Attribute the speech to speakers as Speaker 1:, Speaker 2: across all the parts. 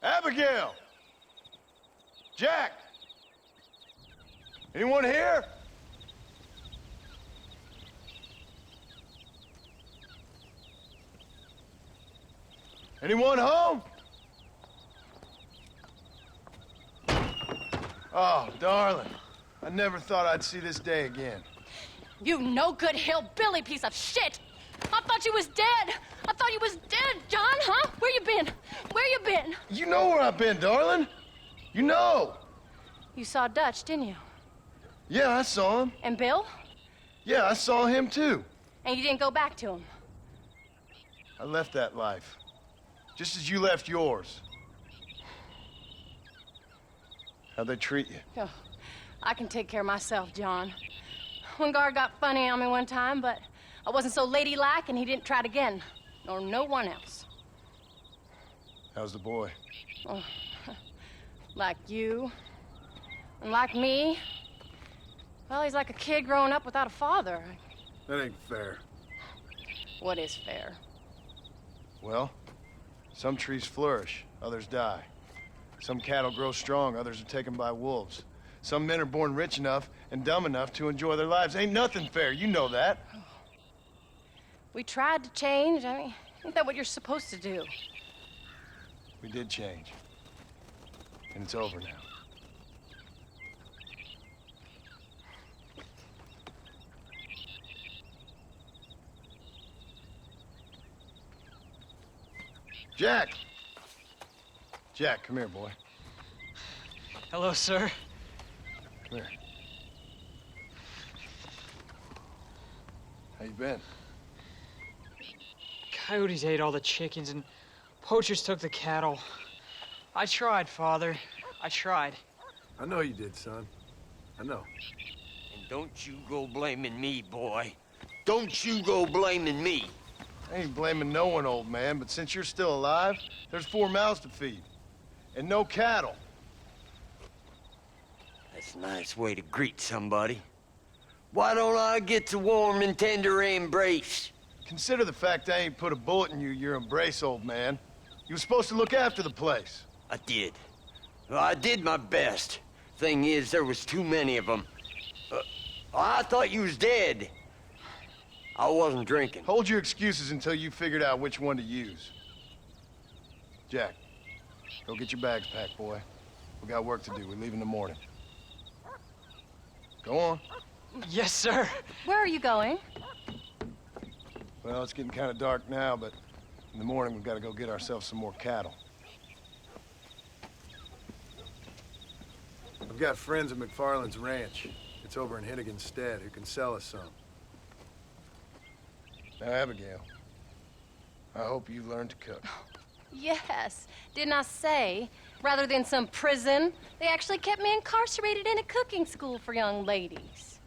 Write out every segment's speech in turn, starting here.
Speaker 1: Abigail! Jack! Anyone here? Anyone home? Oh, darling. I never thought I'd see this day again.
Speaker 2: You no-good hillbilly piece of shit! I thought you was dead! I thought you was dead, John, huh? Where you been? Where you been?
Speaker 1: You know where I've been, darling. You know.
Speaker 2: You saw Dutch, didn't you?
Speaker 1: Yeah, I saw him.
Speaker 2: And Bill?
Speaker 1: Yeah, I saw him too.
Speaker 2: And you didn't go back to him?
Speaker 1: I left that life. Just as you left yours. How'd they treat you?
Speaker 2: Oh, I can take care of myself, John. One guard got funny on me one time, but I wasn't so ladylike and he didn't try it again. Nor no one else.
Speaker 1: How's the boy?
Speaker 2: Oh, like you. And like me. Well, he's like a kid growing up without a father.
Speaker 1: That ain't fair.
Speaker 2: What is fair?
Speaker 1: Well, some trees flourish, others die. Some cattle grow strong, others are taken by wolves. Some men are born rich enough and dumb enough to enjoy their lives. Ain't nothing fair, you know that.
Speaker 2: We tried to change. I mean, ain't that what you're supposed to do?
Speaker 1: We did change. And it's over now. Jack! Jack, come here, boy.
Speaker 3: Hello, sir.
Speaker 1: Come here. How you been?
Speaker 3: Coyotes ate all the chickens and poachers took the cattle. I tried, Father. I tried.
Speaker 1: I know you did, son. I know.
Speaker 4: And don't you go blaming me, boy. Don't you go blaming me.
Speaker 1: I ain't blaming no one, old man, but since you're still alive, there's 4 mouths to feed. And no cattle.
Speaker 4: That's a nice way to greet somebody. Why don't I get the warm and tender embrace?
Speaker 1: Consider the fact I ain't put a bullet in your embrace, old man. You were supposed to look after the place.
Speaker 4: I did. Well, I did my best. Thing is, there was too many of them. I thought you was dead. I wasn't drinking.
Speaker 1: Hold your excuses until you figured out which one to use. Jack, go get your bags packed, boy. We got work to do. We leave in the morning. Go on.
Speaker 3: Yes, sir.
Speaker 2: Where are you going?
Speaker 1: Well, it's getting kind of dark now, but in the morning we've got to go get ourselves some more cattle. I've got friends at McFarland's ranch. It's over in Hennigan's Stead who can sell us some. Now, Abigail, I hope you learned to cook.
Speaker 2: Yes. Didn't I say, rather than some prison, they actually kept me incarcerated in a cooking school for young ladies.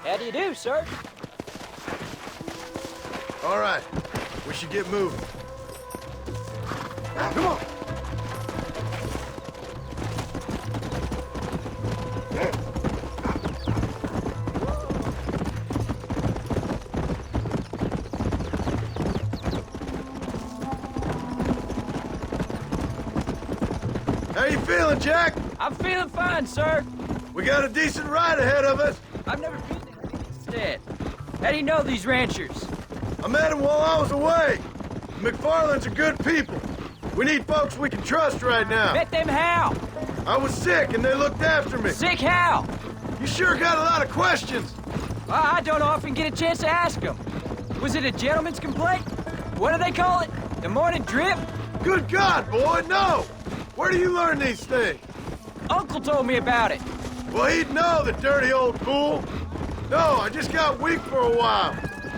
Speaker 3: How do you do, sir?
Speaker 1: All right, we should get moving. Come on! How you feeling, Jack?
Speaker 3: I'm feeling fine, sir.
Speaker 1: We got a decent ride ahead of us.
Speaker 3: I've never been to Hennigan's Stead. How do you know these ranchers?
Speaker 1: I met him while I was away. McFarland's are good people. We need folks we can trust right now.
Speaker 5: Met them how?
Speaker 1: I was sick and they looked after me.
Speaker 5: Sick how?
Speaker 1: You sure got a lot of questions.
Speaker 5: I don't often get a chance to ask them. Was it a gentleman's complaint? What do they call it? The morning drip?
Speaker 1: Good God, boy, no! Where do you learn these things?
Speaker 5: Uncle told me about it.
Speaker 1: Well, he'd know, the dirty old fool. No, I just got weak for a while.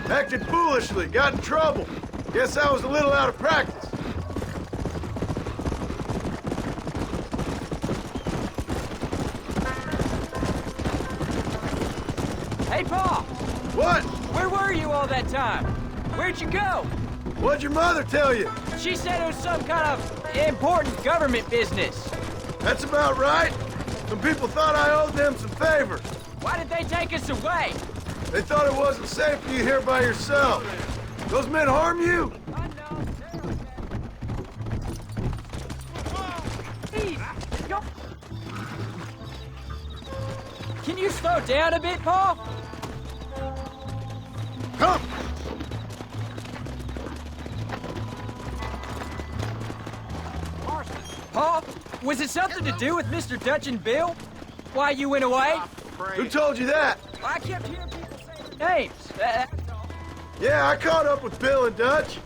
Speaker 1: Acted foolishly, got in trouble. Guess I was a little out of practice.
Speaker 5: Hey, Pa!
Speaker 1: What?
Speaker 5: Where were you all that time? Where'd you go?
Speaker 1: What'd your mother tell you?
Speaker 5: She said it was some kind of important government business.
Speaker 1: That's about right. Some people thought I owed them some favors.
Speaker 5: Why did they take us away?
Speaker 1: They thought it wasn't safe for you here by yourself. Those men harm you?
Speaker 5: I know. Hey, yo. Can you slow down a bit, Pa?
Speaker 1: Come!
Speaker 5: Pa, was it something to do with Mr. Dutch and Bill? Why you went away?
Speaker 1: Who told you that?
Speaker 5: I kept hearing people say their names.
Speaker 1: Yeah, I caught up with Bill and Dutch.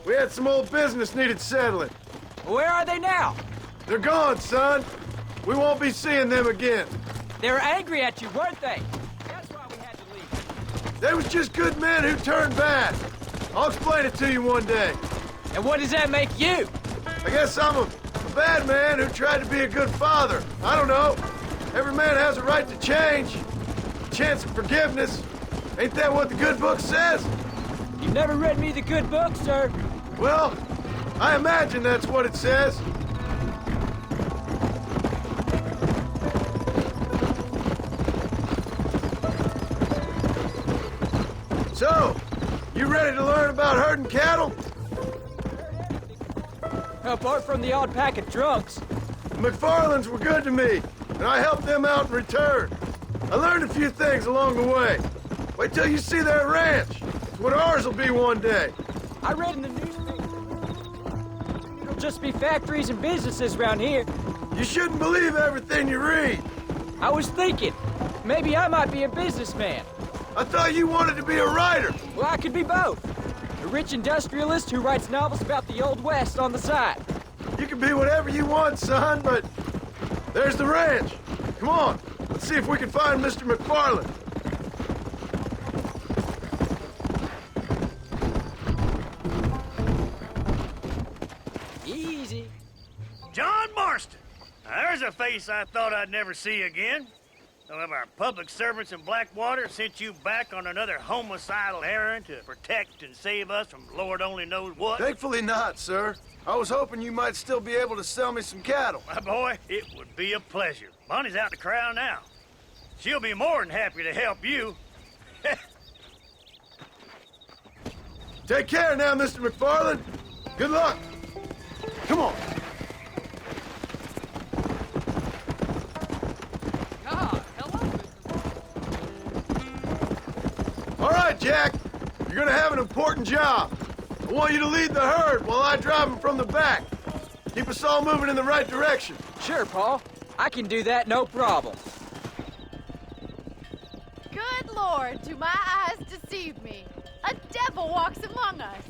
Speaker 1: We had some old business needed settling.
Speaker 5: Where are they now?
Speaker 1: They're gone, son. We won't be seeing them again.
Speaker 5: They were angry at you, weren't they? That's why we had to leave.
Speaker 1: They was just good men who turned bad. I'll explain it to you one day.
Speaker 5: And what does that make you?
Speaker 1: I guess I'm a bad man who tried to be a good father. I don't know. Every man has a right to change. A chance of forgiveness. Ain't that what the good book says?
Speaker 5: You never read me the good book, sir.
Speaker 1: Well, I imagine that's what it says. So, you ready to learn about herding cattle?
Speaker 5: Apart from the odd pack of drunks.
Speaker 1: The McFarlands were good to me, and I helped them out in return. I learned a few things along the way. Wait till you see their ranch. It's what ours will be one day.
Speaker 5: I read in the newspaper. It'll just be factories and businesses around here.
Speaker 1: You shouldn't believe everything you read.
Speaker 5: I was thinking, maybe I might be a businessman.
Speaker 1: I thought you wanted to be a writer.
Speaker 5: Well, I could be both. A rich industrialist who writes novels about the Old West on the side.
Speaker 1: You can be whatever you want, son, but there's the ranch. Come on, let's see if we can find Mr. McFarland.
Speaker 5: Easy.
Speaker 6: John Marston. Now, there's a face I thought I'd never see again. Some of our public servants in Blackwater sent you back on another homicidal errand to protect and save us from Lord only knows what.
Speaker 1: Thankfully not, sir. I was hoping you might still be able to sell me some cattle.
Speaker 6: My boy, it would be a pleasure. Bonnie's out to corral now. She'll be more than happy to help you.
Speaker 1: Take care now, Mr. McFarland. Good luck. Come on. All right, Jack. You're gonna have an important job. I want you to lead the herd while I drive them from the back. Keep us all moving in the right direction.
Speaker 5: Sure, Paul. I can do that, no problem.
Speaker 7: Good Lord, do my eyes deceive me? A devil walks among us.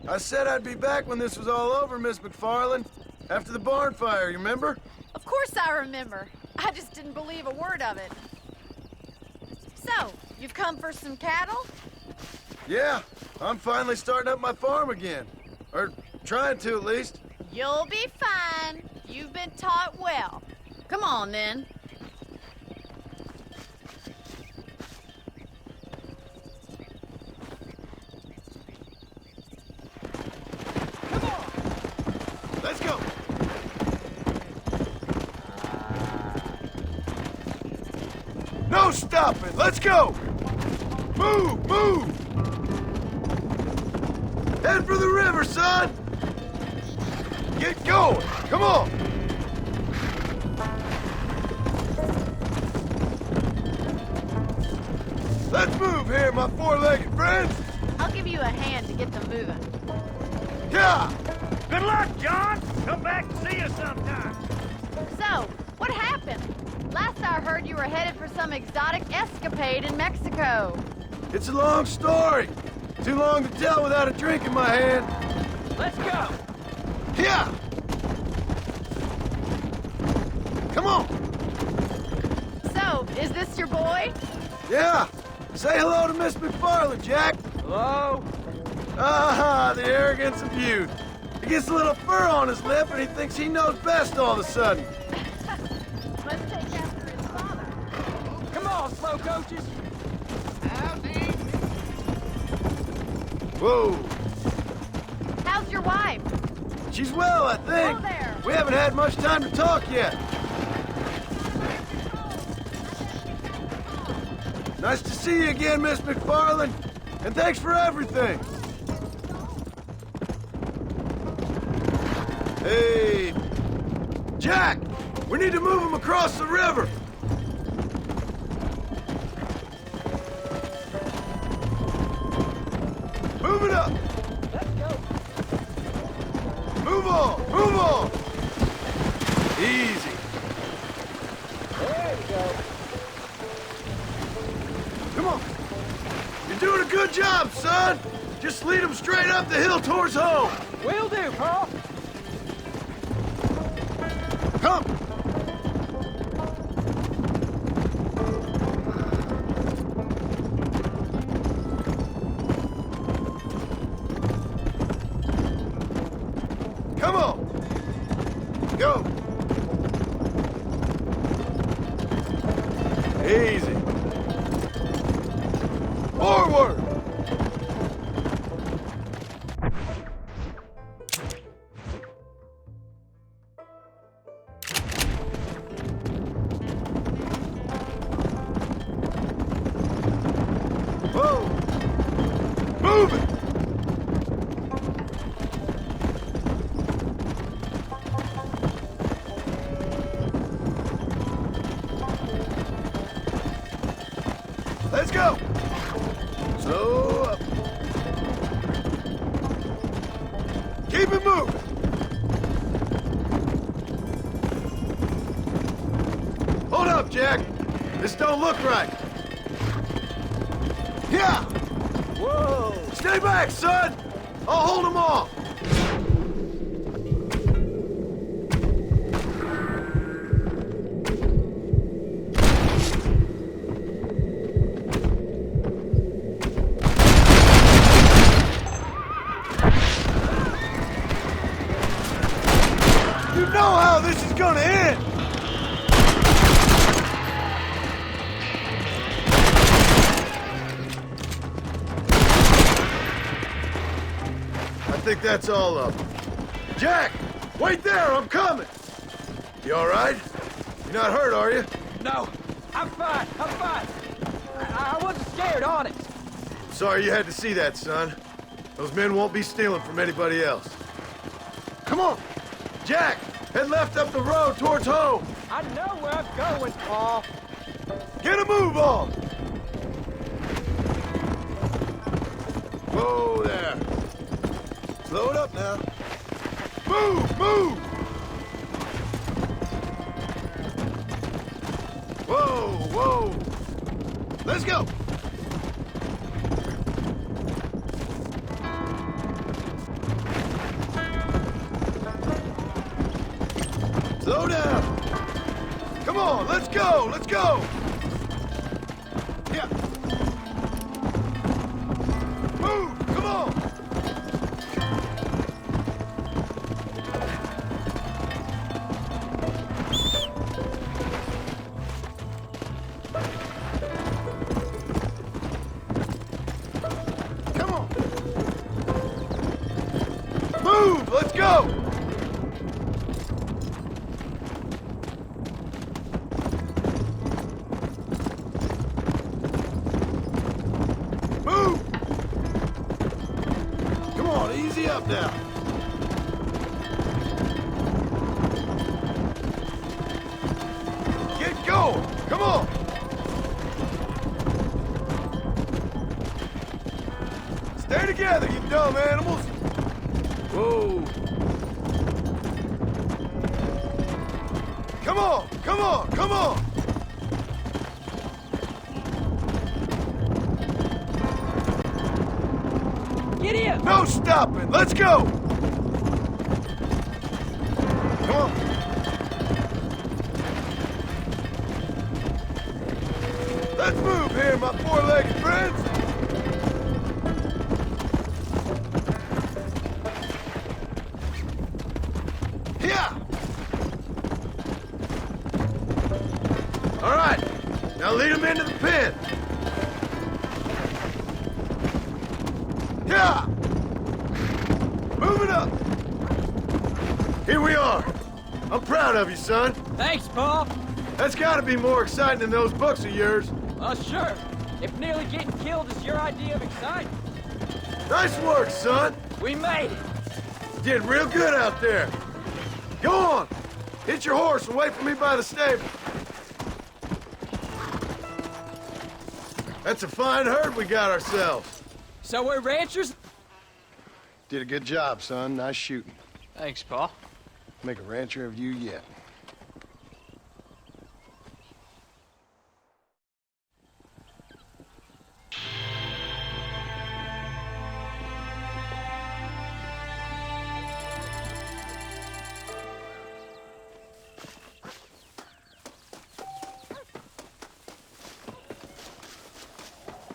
Speaker 1: I said I'd be back when this was all over, Miss McFarland. After the barn fire, you remember?
Speaker 7: Of course I remember. I just didn't believe a word of it. So, you've come for some cattle?
Speaker 1: Yeah, I'm finally starting up my farm again. Or trying to, at least.
Speaker 7: You'll be fine. You've been taught well. Come on, then.
Speaker 1: Come on! Let's go! No stopping! Let's go! Move! Move! Head for the river, son! Get going! Come on! Let's move here, my four-legged friends!
Speaker 7: I'll give you a hand to get them moving.
Speaker 1: Yeah!
Speaker 6: Good luck, John. Come back and see us sometime.
Speaker 7: So, what happened? Last I heard you were headed for some exotic escapade in Mexico.
Speaker 1: It's a long story. Too long to tell without a drink in my hand.
Speaker 5: Let's go!
Speaker 1: Yeah! Come on!
Speaker 7: So, is this your boy?
Speaker 1: Yeah! Say hello to Miss McFarland, Jack!
Speaker 5: Hello?
Speaker 1: Ah, the arrogance of youth. He gets a little fur on his lip and he thinks he knows best all of a sudden.
Speaker 7: Must take after his father.
Speaker 5: Come on, slow coaches!
Speaker 1: Whoa!
Speaker 7: How's your wife?
Speaker 1: She's well, I think.
Speaker 7: Hello there.
Speaker 1: We haven't had much time to talk yet. Nice to see you again, Miss McFarland. And thanks for everything. Hey, Jack, we need to move him across the river. Move it up.
Speaker 5: Let's go!
Speaker 1: Move on, move on. Easy.
Speaker 5: There we go.
Speaker 1: Come on. You're doing a good job, son. Just lead him straight up the hill towards home.
Speaker 5: Will do, Paul!
Speaker 1: Come. Come on. Go. Easy. Forward. Whoa. Move it. Let's go. Slow up. Keep it moving. Hold up, Jack. This don't look right. Yeah.
Speaker 5: Whoa!
Speaker 1: Stay back, son. I'll hold them off. You know how this is gonna end. I think that's all of them. Jack, wait there, I'm coming. You all right? You're not hurt, are you?
Speaker 5: No! I'm fine! I'm fine! I wasn't scared, honest!
Speaker 1: Sorry you had to see that, son. Those men won't be stealing from anybody else. Come on! Jack, head left up the road towards home.
Speaker 5: I know where I'm going, Paul!
Speaker 1: Get a move on! Whoa there. Slow it up now. Move, move! Whoa, whoa! Let's go! Slow down! Come on, let's go, let's go! Yeah. Move, come on! Come on! Move, let's go! Move! Come on, easy up now. Get going! Come on! Stay together, you dumb animals! Whoa on, come on!
Speaker 5: Get in!
Speaker 1: No stopping, let's go! Come on. Let's move here, my four-legged friends! Yeah! All right, now lead them into the pen. Yeah! Move it up! Here we are. I'm proud of you, son.
Speaker 5: Thanks, Pa.
Speaker 1: That's gotta be more exciting than those books of yours.
Speaker 5: Sure. If nearly getting killed is your idea of excitement,
Speaker 1: Nice work, son.
Speaker 5: we made it.
Speaker 1: You did real good out there. Go on. Hit your horse and wait for me by the stable. That's a fine herd we got ourselves.
Speaker 5: So we're ranchers?
Speaker 1: Did a good job, son. Nice shooting.
Speaker 3: Thanks, Pa.
Speaker 1: Make a rancher of you yet.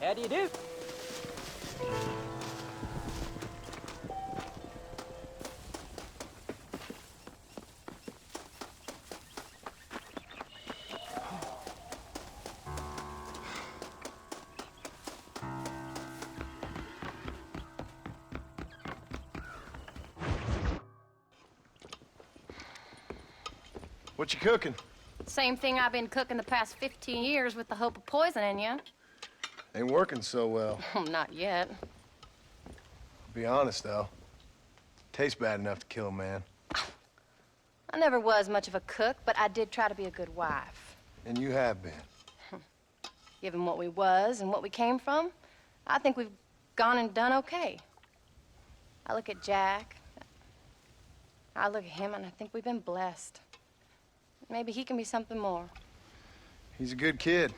Speaker 5: How do you do?
Speaker 1: What you cooking?
Speaker 2: Same thing I've been cooking the past 15 years with the hope of poisoning you.
Speaker 1: Ain't working so well.
Speaker 2: Not yet.
Speaker 1: Be honest, though. Tastes bad enough to kill a man.
Speaker 2: I never was much of a cook, but I did try to be a good wife.
Speaker 1: And you have been.
Speaker 2: Given what we was and what we came from, I think we've gone and done okay. I look at Jack. I look at him, and I think we've been blessed. Maybe he can be something more.
Speaker 1: He's a good kid.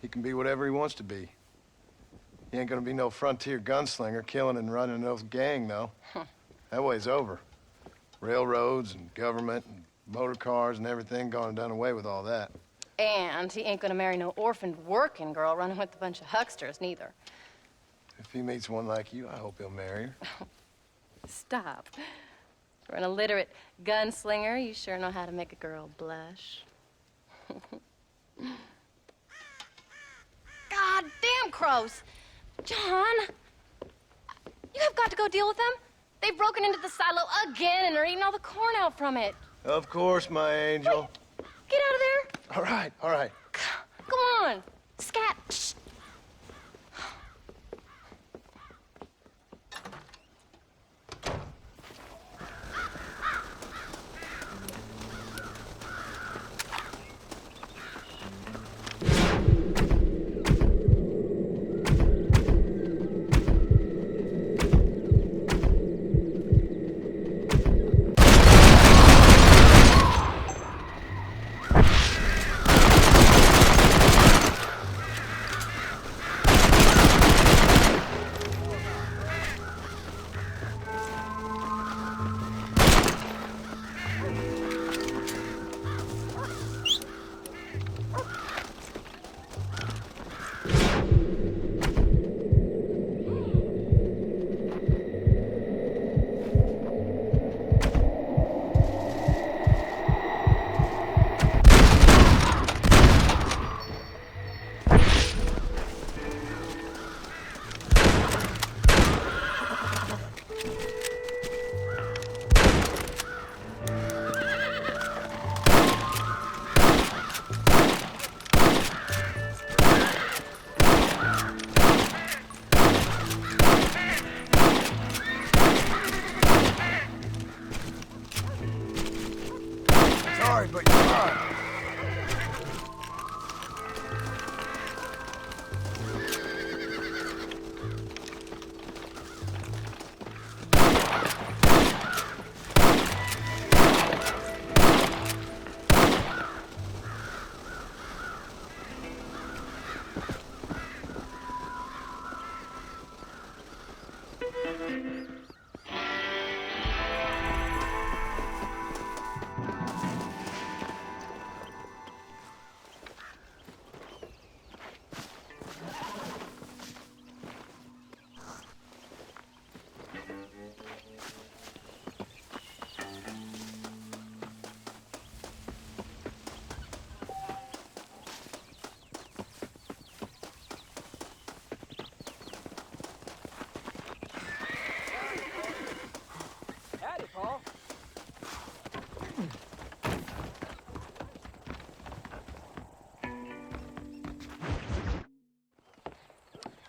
Speaker 1: He can be whatever he wants to be. He ain't gonna be no frontier gunslinger killing and running no gang, though. That way's over. Railroads and government and motor cars and everything gone and done away with all that.
Speaker 2: And he ain't gonna marry no orphaned working girl running with a bunch of hucksters, neither.
Speaker 1: If he meets one like you, I hope he'll marry her.
Speaker 2: Stop. For an illiterate gunslinger, you sure know how to make a girl blush. God damn crows! John! You have got to go deal with them. They've broken into the silo again and are eating all the corn out from it.
Speaker 1: Of course, my angel.
Speaker 2: Wait, get out of there.
Speaker 1: All right, all right.
Speaker 2: Come on. Scat. Shh.
Speaker 1: Sorry, but you're fine.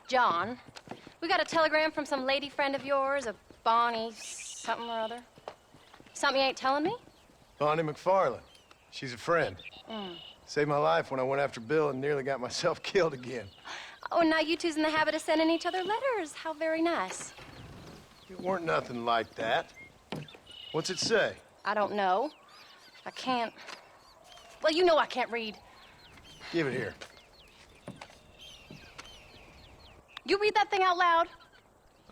Speaker 2: John, we got a telegram from some lady friend of yours, a Bonnie something or other. Something you ain't telling me?
Speaker 1: Bonnie McFarland. She's a friend. Saved my life when I went after Bill and nearly got myself killed again.
Speaker 2: Oh, and now you two's in the habit of sending each other letters. How very nice.
Speaker 1: It weren't nothing like that. What's it say?
Speaker 2: I don't know. I can't... Well, you know I can't read.
Speaker 1: Give it here.
Speaker 2: You read that thing out loud?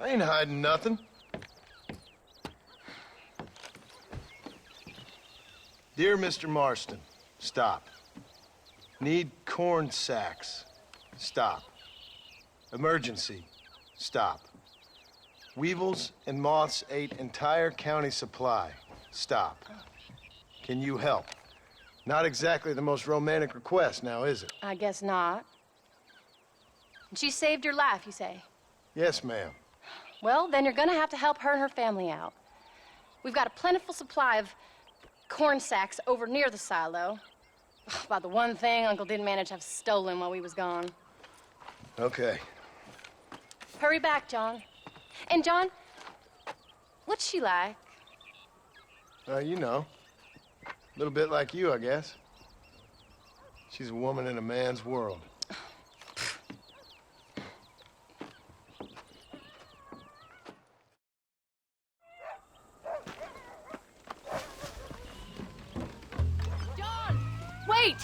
Speaker 1: I ain't hiding nothing. Dear Mr. Marston, stop. Need corn sacks. Stop. Emergency. Stop. Weevils and moths ate entire county supply. Stop. Can you help? Not exactly the most romantic request now, is it?
Speaker 2: I guess not. She saved your life, you say?
Speaker 1: Yes, ma'am.
Speaker 2: Well, then you're gonna have to help her and her family out. We've got a plentiful supply of corn sacks over near the silo. About the one thing Uncle didn't manage to have stolen while we was gone.
Speaker 1: Okay.
Speaker 2: Hurry back, John. And John, what's she like?
Speaker 1: You know. A little bit like you, I guess. She's a woman in a man's world.
Speaker 2: Wait!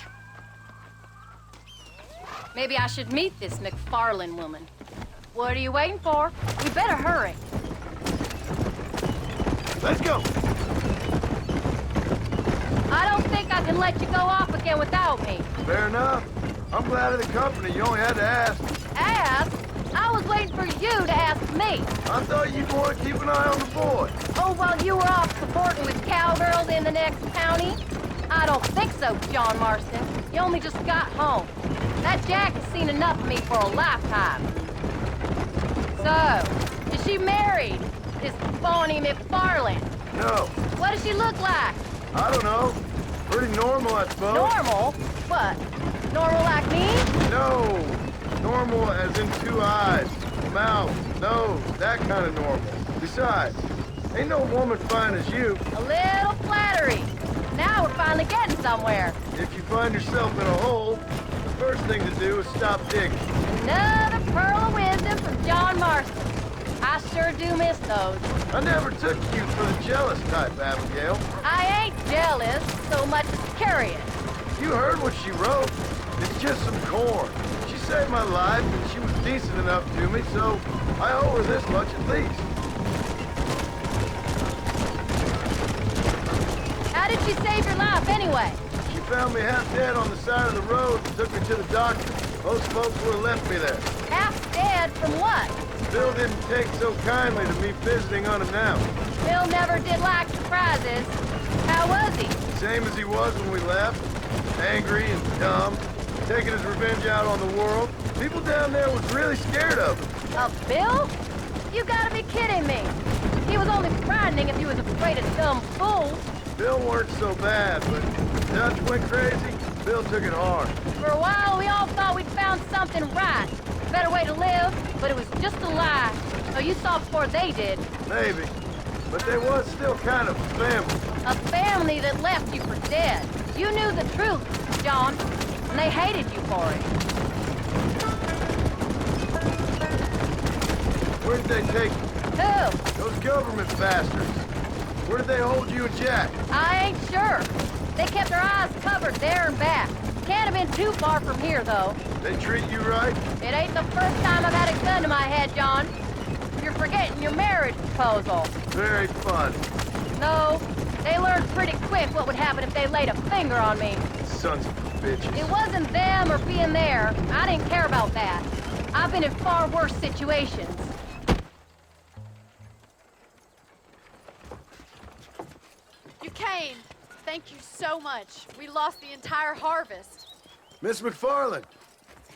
Speaker 2: Maybe I should meet this McFarland woman. What are you waiting for? We better hurry.
Speaker 1: Let's go!
Speaker 2: I don't think I can let you go off again without me.
Speaker 1: Fair enough. I'm glad of the company. You only had to ask.
Speaker 2: Ask? I was waiting for you to ask me.
Speaker 1: I thought you'd want to keep an eye on the boy.
Speaker 2: Oh, while you were off cavorting with cowgirls in the next county? I don't think so, John Marston. You only just got home. That Jack has seen enough of me for a lifetime. So, is she married? This Bonnie McFarland?
Speaker 1: No,
Speaker 2: What does she look like?
Speaker 1: I don't know. Pretty normal, I suppose.
Speaker 2: Normal? What? Normal like me?
Speaker 1: No, normal as in 2 eyes, mouth, nose, that kind of normal. Besides, ain't no woman fine as you.
Speaker 2: A little flattery. Now we're finally getting somewhere.
Speaker 1: If you find yourself in a hole, the first thing to do is stop digging.
Speaker 2: Another pearl of wisdom from John Marston. I sure do miss those.
Speaker 1: I never took you for the jealous type, Abigail.
Speaker 2: I ain't jealous so much as curious.
Speaker 1: You heard what she wrote. It's just some corn. She saved my life, and she was decent enough to me, so I owe her this much at least.
Speaker 2: How did she save your life anyway?
Speaker 1: She found me half dead on the side of the road and took me to the doctor. Most folks would have left me there.
Speaker 2: Half dead from what?
Speaker 1: Bill didn't take so kindly to me visiting unannounced.
Speaker 2: Bill never did like surprises. How was he?
Speaker 1: Same as he was when we left. Angry and dumb. Taking his revenge out on the world. People down there was really scared of him.
Speaker 2: Bill? You gotta be kidding me. He was only frightening if he was afraid of dumb fools.
Speaker 1: Bill weren't so bad, but Dutch went crazy. Bill took it hard.
Speaker 2: For a while, we all thought we'd found something right. A better way to live, but it was just a lie. So you saw before they did.
Speaker 1: Maybe. But they was still kind of a family.
Speaker 2: A family that left you for dead. You knew the truth, John, and they hated you for it.
Speaker 1: Where did they take you?
Speaker 2: Who?
Speaker 1: Those government bastards. Where did they hold you and Jack?
Speaker 2: I ain't sure. They kept their eyes covered there and back. Can't have been too far from here, though.
Speaker 1: They treat you right?
Speaker 2: It ain't the first time I've had a gun to my head, John. You're forgetting your marriage proposal.
Speaker 1: Very fun.
Speaker 2: No, they learned pretty quick what would happen if they laid a finger on me.
Speaker 1: Sons of bitches.
Speaker 2: It wasn't them or being there. I didn't care about that. I've been in far worse situations.
Speaker 7: You came. Thank you so much. We lost the entire harvest.
Speaker 1: Miss McFarland,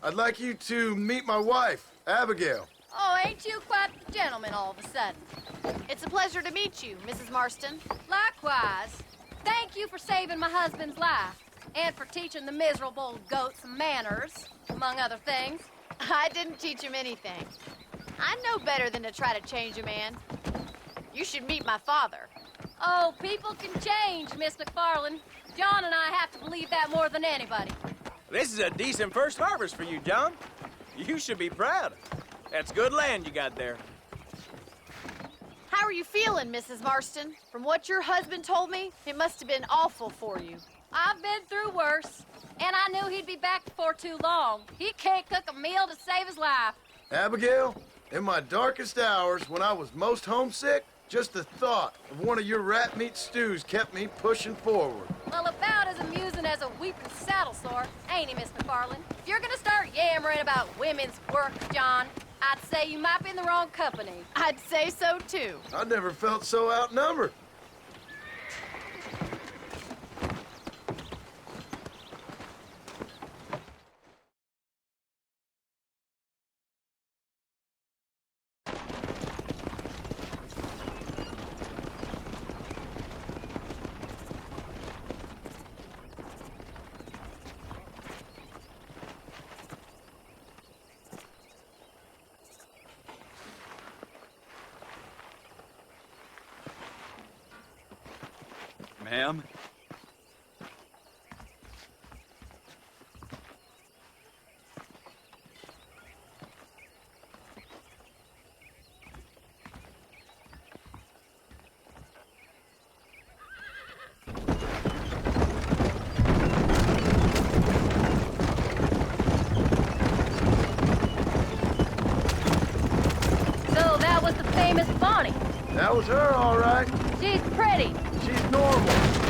Speaker 1: I'd like you to meet my wife, Abigail.
Speaker 7: Oh, ain't you quite the gentleman all of a sudden? It's a pleasure to meet you, Mrs. Marston.
Speaker 2: Likewise. Thank you for saving my husband's life. And for teaching the miserable goats manners, among other things.
Speaker 7: I didn't teach him anything. I know better than to try to change a man. You should meet my father.
Speaker 2: Oh, people can change, Miss McFarland. John and I have to believe that more than anybody.
Speaker 5: This is a decent first harvest for you, John. You should be proud. That's good land you got there.
Speaker 7: How are you feeling, Mrs. Marston? From what your husband told me, it must have been awful for you.
Speaker 2: I've been through worse, and I knew he'd be back before too long. He can't cook a meal to save his life.
Speaker 1: Abigail, in my darkest hours, when I was most homesick, just the thought of one of your rat meat stews kept me pushing forward.
Speaker 2: Well, about as amusing as a weeping saddle sore, ain't he, Miss McFarland? If you're gonna start yammering about women's work, John, I'd say you might be in the wrong company.
Speaker 7: I'd say so, too.
Speaker 1: I never felt so outnumbered.
Speaker 5: Ma'am?
Speaker 2: So that was the famous Bonnie.
Speaker 1: That was her, all right.
Speaker 2: She's pretty.
Speaker 1: She's normal,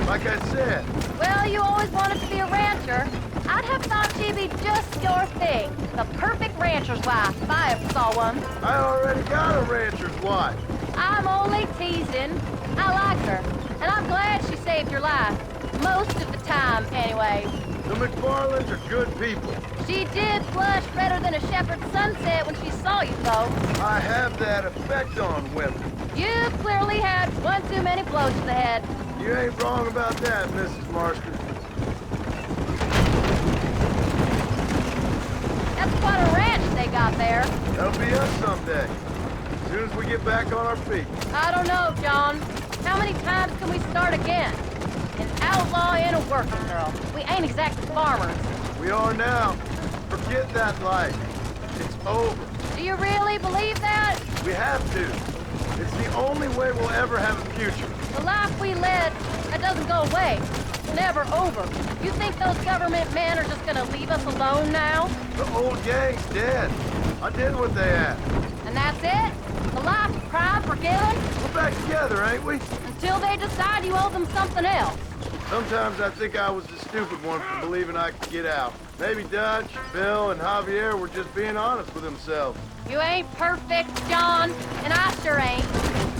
Speaker 1: like I said.
Speaker 2: Well, you always wanted to be a rancher. I'd have thought she'd be just your thing. The perfect rancher's wife, if I ever saw one.
Speaker 1: I already got a rancher's wife.
Speaker 2: I'm only teasing. I like her, and I'm glad she saved your life. Most of the time, anyway.
Speaker 1: The McFarlands are good people.
Speaker 2: She did blush redder than a shepherd's sunset when she saw you, though.
Speaker 1: I have that effect on women.
Speaker 2: You clearly had one too many blows to the head.
Speaker 1: You ain't wrong about that, Mrs. Marston.
Speaker 2: That's quite a ranch they got there.
Speaker 1: That'll be us someday. As soon as we get back on our feet.
Speaker 2: I don't know, John. How many times can we start again? An outlaw and a working girl. We ain't exactly farmers.
Speaker 1: We are now. Forget that life. It's over.
Speaker 2: Do you really believe that?
Speaker 1: We have to. It's the only way we'll ever have a future.
Speaker 2: The life we led, that doesn't go away. It's never over. You think those government men are just gonna leave us alone now?
Speaker 1: The old gang's dead. I did what they asked.
Speaker 2: And that's it? The life of crime forgiven?
Speaker 1: We're back together, ain't we?
Speaker 2: Until they decide you owe them something else.
Speaker 1: Sometimes I think I was the stupid one for believing I could get out. Maybe Dutch, Bill, and Javier were just being honest with themselves.
Speaker 2: You ain't perfect, John, and I sure ain't.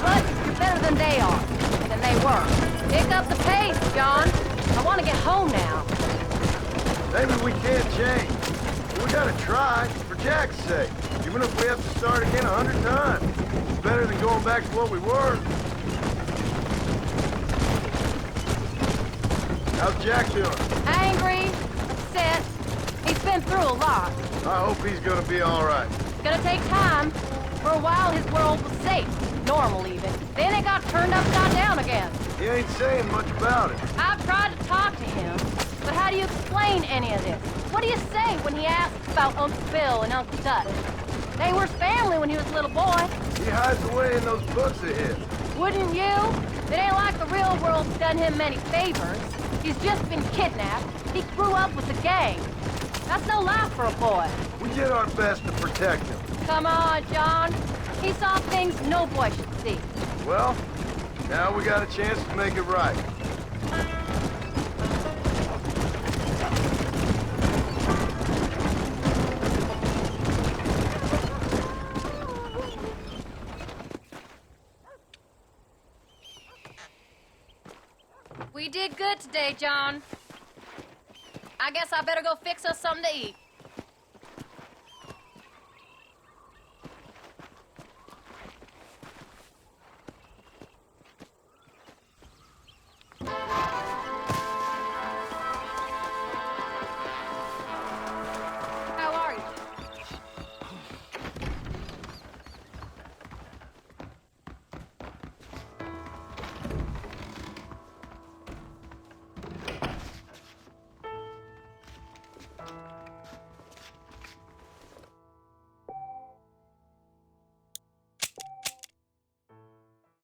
Speaker 2: But you're better than they are, than they were. Pick up the pace, John. I want to get home now.
Speaker 1: Maybe we can't change. But we gotta try, for Jack's sake. Even if we have to start again 100 times. It's better than going back to what we were. How's Jack doing?
Speaker 2: Angry, upset. He's been through a lot.
Speaker 1: I hope he's gonna be all right.
Speaker 2: It's gonna take time. For a while, his world was safe, normal even. Then it got turned upside down again.
Speaker 1: He ain't saying much about it.
Speaker 2: I've tried to talk to him, but how do you explain any of this? What do you say when he asks about Uncle Bill and Uncle Dutch? They were family when he was a little boy.
Speaker 1: He hides away in those books of his.
Speaker 2: Wouldn't you? It ain't like the real world's done him many favors. He's just been kidnapped. He grew up with the gang. That's no life for a boy.
Speaker 1: We did our best to protect him.
Speaker 2: Come on, John. He saw things no boy should see.
Speaker 1: Well, now we got a chance to make it right.
Speaker 2: We did good today, John. I guess I better go fix us something to eat.